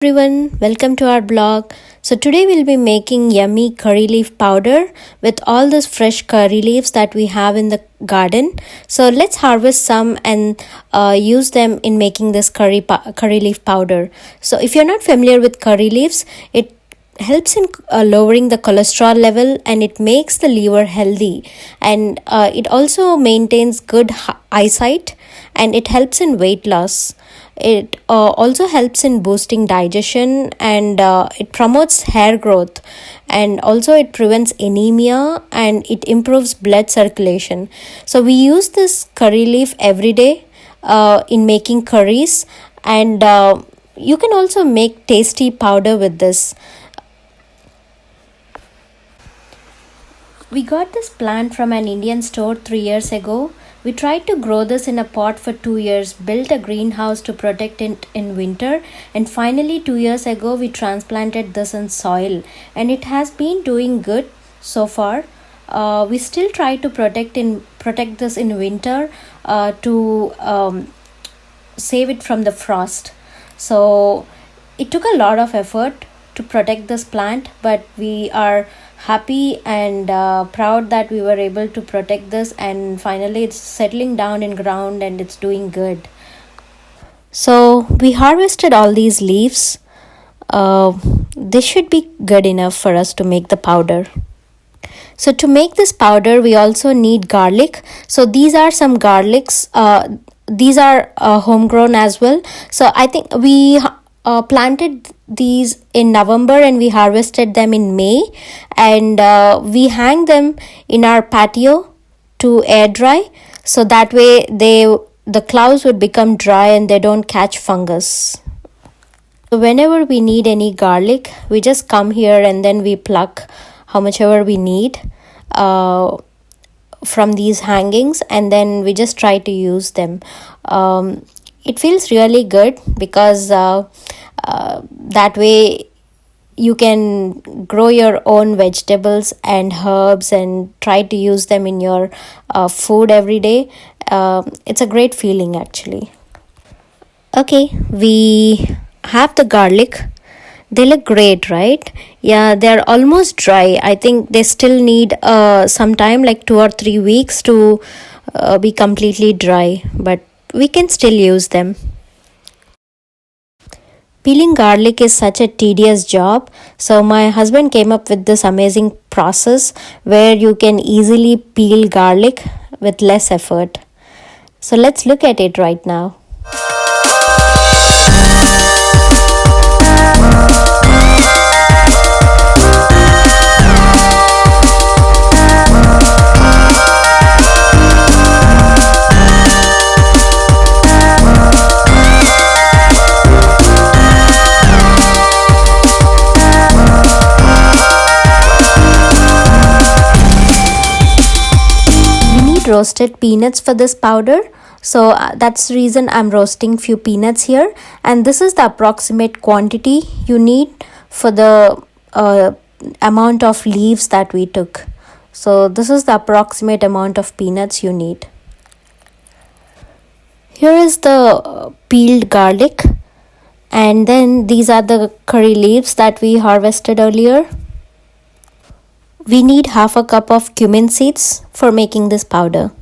Everyone, welcome to our blog. So today we'll be making yummy curry leaf powder with all those fresh curry leaves that we have in the garden. So let's harvest some and use them in making this curry leaf powder. So if you're not familiar with curry leaves, it helps in lowering the cholesterol level and it makes the liver healthy, and it also maintains good eyesight, and it helps in weight loss. It also helps in boosting digestion, and it promotes hair growth, and also it prevents anemia and it improves blood circulation. So we use this curry leaf every day in making curries, and you can also make tasty powder with this. We got this plant from an Indian store 3 years ago. We tried to grow this in a pot for 2 years, built a greenhouse to protect it in winter, and finally 2 years ago we transplanted this in soil, and it has been doing good so far. We still try to protect this in winter to save it from the frost. So it took a lot of effort to protect this plant, but we are happy and proud that we were able to protect this, and finally it's settling down in ground and it's doing good. So we harvested all these leaves. This should be good enough for us to make the powder. So to make this powder we also need garlic. So these are some garlics. These are homegrown as well. So I think we planted these in November and we harvested them in May, and we hang them in our patio to air dry, so that way the clouds would become dry and they don't catch fungus. So whenever we need any garlic, we just come here and then we pluck how much ever we need from these hangings, and then we just try to use them. It feels really good because that way you can grow your own vegetables and herbs and try to use them in your food every day. It's a great feeling actually. Okay, we have the garlic. They look great, right? Yeah, they're almost dry. I think they still need some time, like 2 or 3 weeks to be completely dry, but we can still use them. Peeling garlic is such a tedious job, so my husband came up with this amazing process where you can easily peel garlic with less effort. So let's look at it right now. Roasted peanuts for this powder, so that's the reason I'm roasting few peanuts here, and this is the approximate quantity you need for the amount of leaves that we took. So this is the approximate amount of peanuts you need. Here is the peeled garlic, and then these are the curry leaves that we harvested earlier. We need half a cup of cumin seeds for making this powder.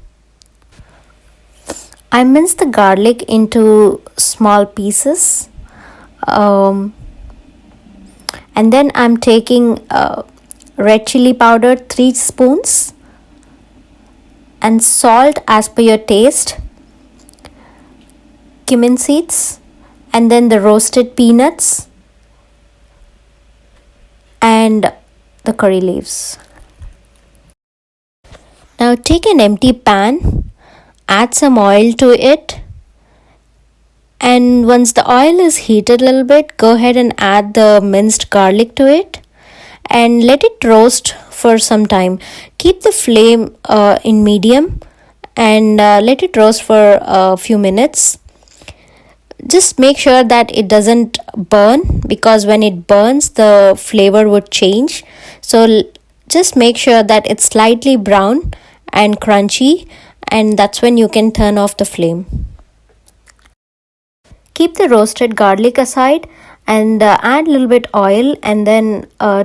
I minced the garlic into small pieces. And then I'm taking red chili powder 3 spoons and salt as per your taste, cumin seeds, and then the roasted peanuts and the curry leaves. Now take an empty pan, add some oil to it, and once the oil is heated a little bit, go ahead and add the minced garlic to it and let it roast for some time. Keep the flame in medium and let it roast for a few minutes. Just make sure that it doesn't burn, because when it burns the flavor would change. So just make sure that it's slightly brown and crunchy, and that's when you can turn off the flame. Keep the roasted garlic aside and add a little bit oil, and then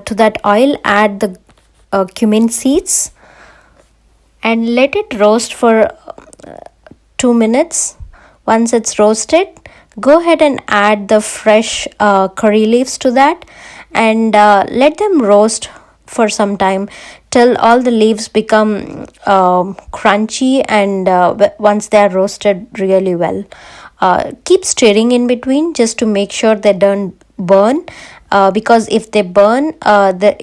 to that oil add the cumin seeds and let it roast for 2 minutes. Once it's roasted, go ahead and add the fresh curry leaves to that, and let them roast for some time till all the leaves become crunchy, and once they are roasted really well. Keep stirring in between just to make sure they don't burn, because if they burn,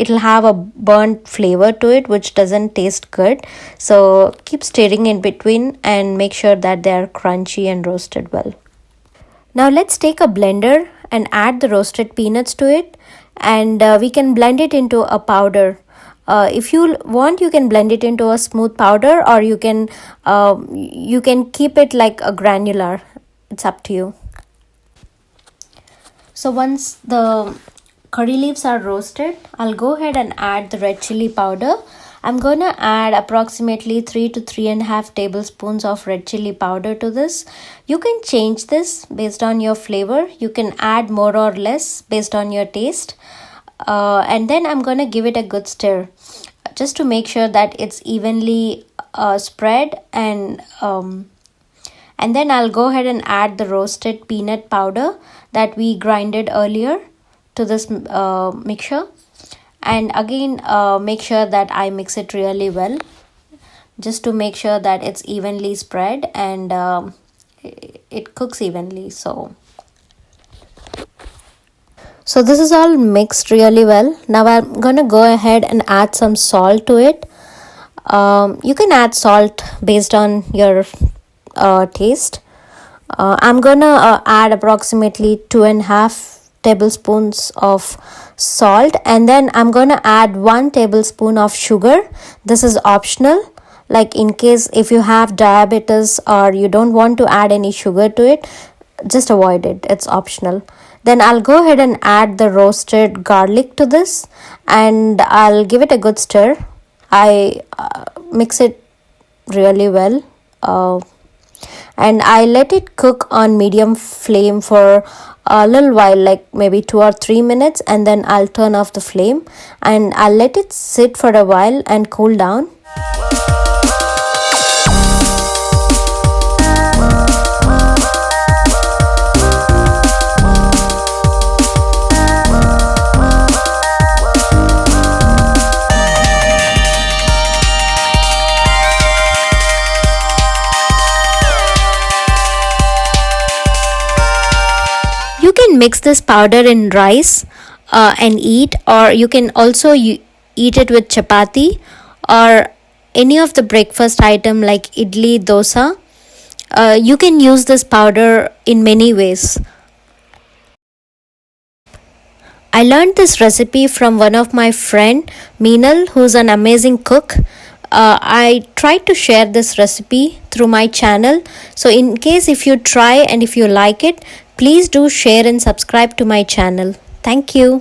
it'll have a burnt flavor to it which doesn't taste good. So keep stirring in between and make sure that they are crunchy and roasted well. Now let's take a blender and add the roasted peanuts to it, and we can blend it into a powder. If you want, you can blend it into a smooth powder, or you can keep it like a granular. It's up to you. So once the curry leaves are roasted, I'll go ahead and add the red chili powder. I'm gonna add approximately 3 to 3.5 tablespoons of red chili powder to this. You can change this based on your flavor. You can add more or less based on your taste. And then I'm gonna give it a good stir just to make sure that it's evenly spread, and then I'll go ahead and add the roasted peanut powder that we grinded earlier to this mixture, and again make sure that I mix it really well just to make sure that it's evenly spread and it cooks evenly. So this is all mixed really well. Now I'm gonna go ahead and add some salt to it. You can add salt based on your taste. I'm gonna add approximately 2.5 tablespoons of salt, and then I'm gonna add 1 tablespoon of sugar. This is optional, like in case if you have diabetes or you don't want to add any sugar to it, just avoid it, it's optional. Then I'll go ahead and add the roasted garlic to this, and I'll give it a good stir. I mix it really well, and I let it cook on medium flame for a little while, like maybe 2 or 3 minutes, and then I'll turn off the flame and I'll let it sit for a while and cool down. You can mix this powder in rice and eat, or you can also eat it with chapati or any of the breakfast item like idli, dosa. You can use this powder in many ways. I learned this recipe from one of my friend Meenal, who's an amazing cook. I tried to share this recipe through my channel. So in case if you try and if you like it, please do share and subscribe to my channel. Thank you.